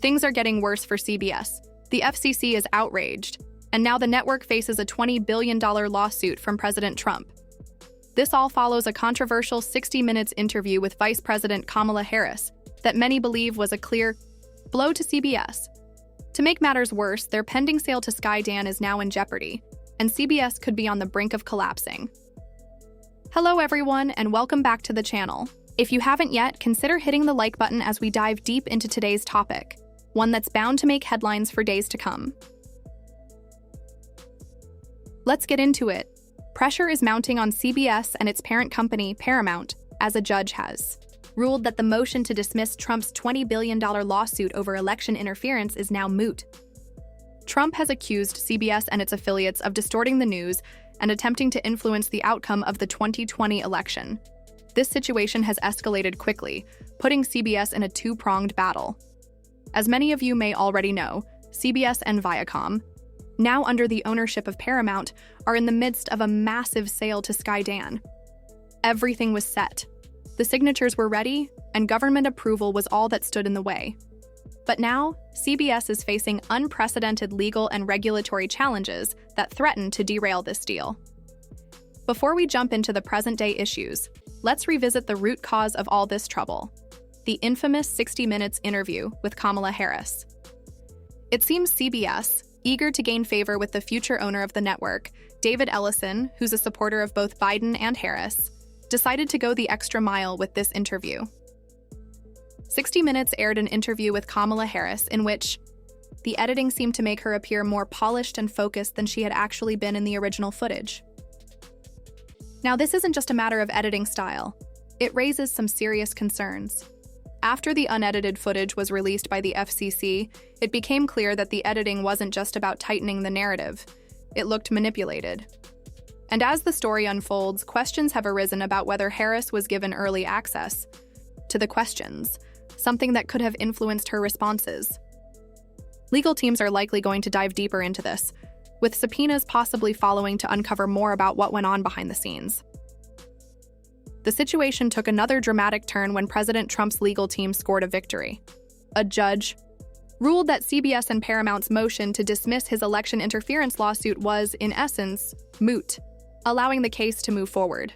Things are getting worse for CBS. The FCC is outraged, and now the network faces a $20 billion lawsuit from President Trump. This all follows a controversial 60 Minutes interview with Vice President Kamala Harris that many believe was a clear blow to CBS. To make matters worse, their pending sale to Skydance is now in jeopardy, and CBS could be on the brink of collapsing. Hello everyone, and welcome back to the channel. If you haven't yet, consider hitting the like button as we dive deep into today's topic, one that's bound to make headlines for days to come. Let's get into it. Pressure is mounting on CBS and its parent company, Paramount, as a judge has ruled that the motion to dismiss Trump's $20 billion lawsuit over election interference is now moot. Trump has accused CBS and its affiliates of distorting the news and attempting to influence the outcome of the 2020 election. This situation has escalated quickly, putting CBS in a two-pronged battle. As many of you may already know, CBS and Viacom, now under the ownership of Paramount, are in the midst of a massive sale to Skydance. Everything was set. The signatures were ready, and government approval was all that stood in the way. But now, CBS is facing unprecedented legal and regulatory challenges that threaten to derail this deal. Before we jump into the present-day issues, let's revisit the root cause of all this trouble: the infamous 60 Minutes interview with Kamala Harris. It seems CBS, eager to gain favor with the future owner of the network, David Ellison, who's a supporter of both Biden and Harris, decided to go the extra mile with this interview. 60 Minutes aired an interview with Kamala Harris in which the editing seemed to make her appear more polished and focused than she had actually been in the original footage. Now, this isn't just a matter of editing style. It raises some serious concerns. After the unedited footage was released by the FCC, it became clear that the editing wasn't just about tightening the narrative. It looked manipulated. And as the story unfolds, questions have arisen about whether Harris was given early access to the questions, something that could have influenced her responses. Legal teams are likely going to dive deeper into this, with subpoenas possibly following to uncover more about what went on behind the scenes. The situation took another dramatic turn when President Trump's legal team scored a victory. A judge ruled that CBS and Paramount's motion to dismiss his election interference lawsuit was, in essence, moot, allowing the case to move forward.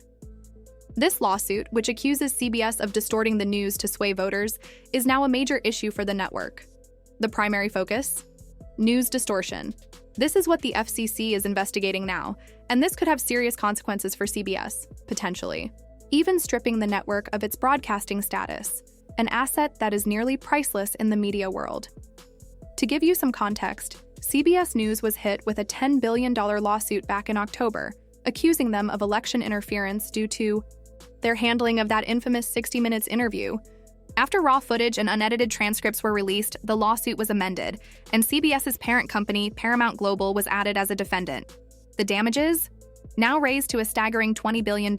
This lawsuit, which accuses CBS of distorting the news to sway voters, is now a major issue for the network. The primary focus? News distortion. This is what the FCC is investigating now, and this could have serious consequences for CBS, potentially, even stripping the network of its broadcasting status, an asset that is nearly priceless in the media world. To give you some context, CBS News was hit with a $10 billion lawsuit back in October, accusing them of election interference due to their handling of that infamous 60 Minutes interview. After raw footage and unedited transcripts were released, the lawsuit was amended, and CBS's parent company, Paramount Global, was added as a defendant. The damages? Now raised to a staggering $20 billion.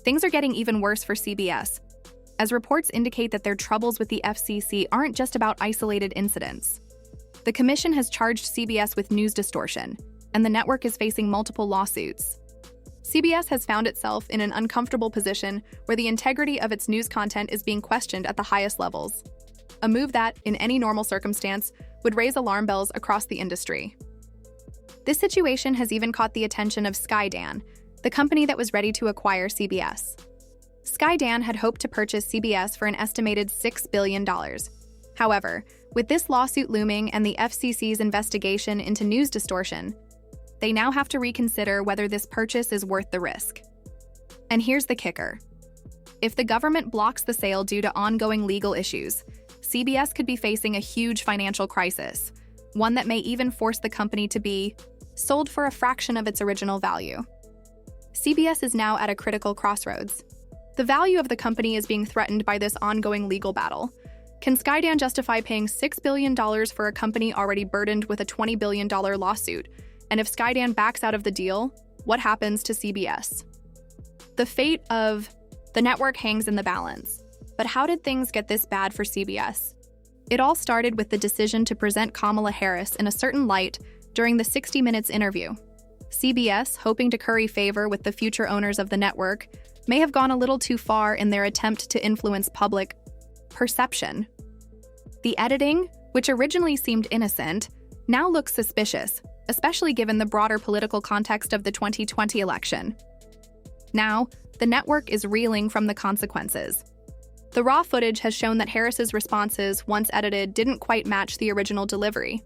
Things are getting even worse for CBS, as reports indicate that their troubles with the FCC aren't just about isolated incidents. The commission has charged CBS with news distortion, and the network is facing multiple lawsuits. CBS has found itself in an uncomfortable position where the integrity of its news content is being questioned at the highest levels, a move that, in any normal circumstance, would raise alarm bells across the industry. This situation has even caught the attention of Skydance, the company that was ready to acquire CBS. Skydance had hoped to purchase CBS for an estimated $6 billion. However, with this lawsuit looming and the FCC's investigation into news distortion, they now have to reconsider whether this purchase is worth the risk. And here's the kicker. If the government blocks the sale due to ongoing legal issues, CBS could be facing a huge financial crisis, one that may even force the company to be sold for a fraction of its original value. CBS is now at a critical crossroads. The value of the company is being threatened by this ongoing legal battle. Can Skydance justify paying $6 billion for a company already burdened with a $20 billion lawsuit? And if Skydance backs out of the deal, what happens to CBS? The fate of the network hangs in the balance. But how did things get this bad for CBS? It all started with the decision to present Kamala Harris in a certain light during the 60 Minutes interview. CBS, hoping to curry favor with the future owners of the network, may have gone a little too far in their attempt to influence public perception. The editing, which originally seemed innocent, now looks suspicious, especially given the broader political context of the 2020 election. Now, the network is reeling from the consequences. The raw footage has shown that Harris's responses, once edited, didn't quite match the original delivery.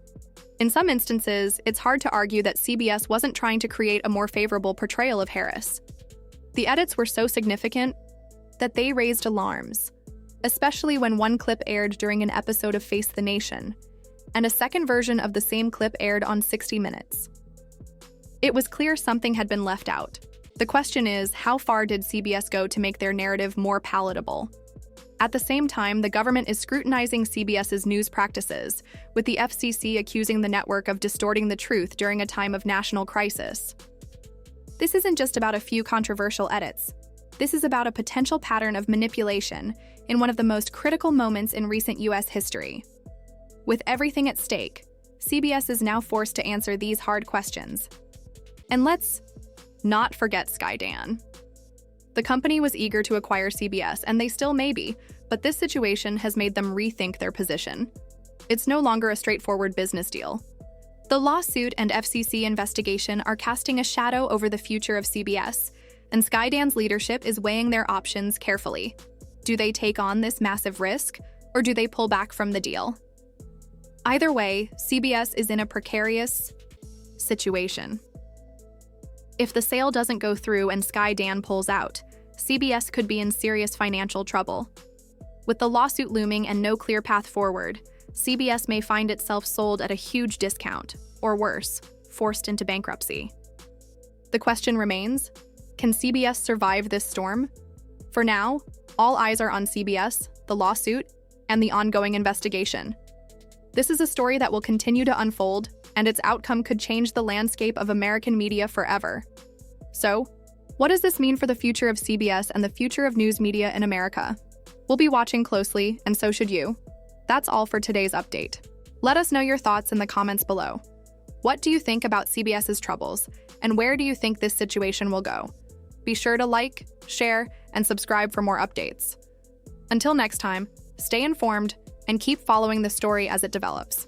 In some instances, it's hard to argue that CBS wasn't trying to create a more favorable portrayal of Harris. The edits were so significant that they raised alarms, especially when one clip aired during an episode of Face the Nation, and a second version of the same clip aired on 60 Minutes. It was clear something had been left out. The question is, how far did CBS go to make their narrative more palatable? At the same time, the government is scrutinizing CBS's news practices, with the FCC accusing the network of distorting the truth during a time of national crisis. This isn't just about a few controversial edits. This is about a potential pattern of manipulation in one of the most critical moments in recent U.S. history. With everything at stake, CBS is now forced to answer these hard questions. And let's not forget Skydance. The company was eager to acquire CBS, and they still may be, but this situation has made them rethink their position. It's no longer a straightforward business deal. The lawsuit and FCC investigation are casting a shadow over the future of CBS, and Skydance's leadership is weighing their options carefully. Do they take on this massive risk, or do they pull back from the deal? Either way, CBS is in a precarious situation. If the sale doesn't go through and Skydance pulls out, CBS could be in serious financial trouble. With the lawsuit looming and no clear path forward, CBS may find itself sold at a huge discount, or worse, forced into bankruptcy. The question remains, can CBS survive this storm? For now, all eyes are on CBS, the lawsuit, and the ongoing investigation. This is a story that will continue to unfold, and its outcome could change the landscape of American media forever. So, what does this mean for the future of CBS and the future of news media in America? We'll be watching closely, and so should you. That's all for today's update. Let us know your thoughts in the comments below. What do you think about CBS's troubles, and where do you think this situation will go? Be sure to like, share, and subscribe for more updates. Until next time, stay informed and keep following the story as it develops.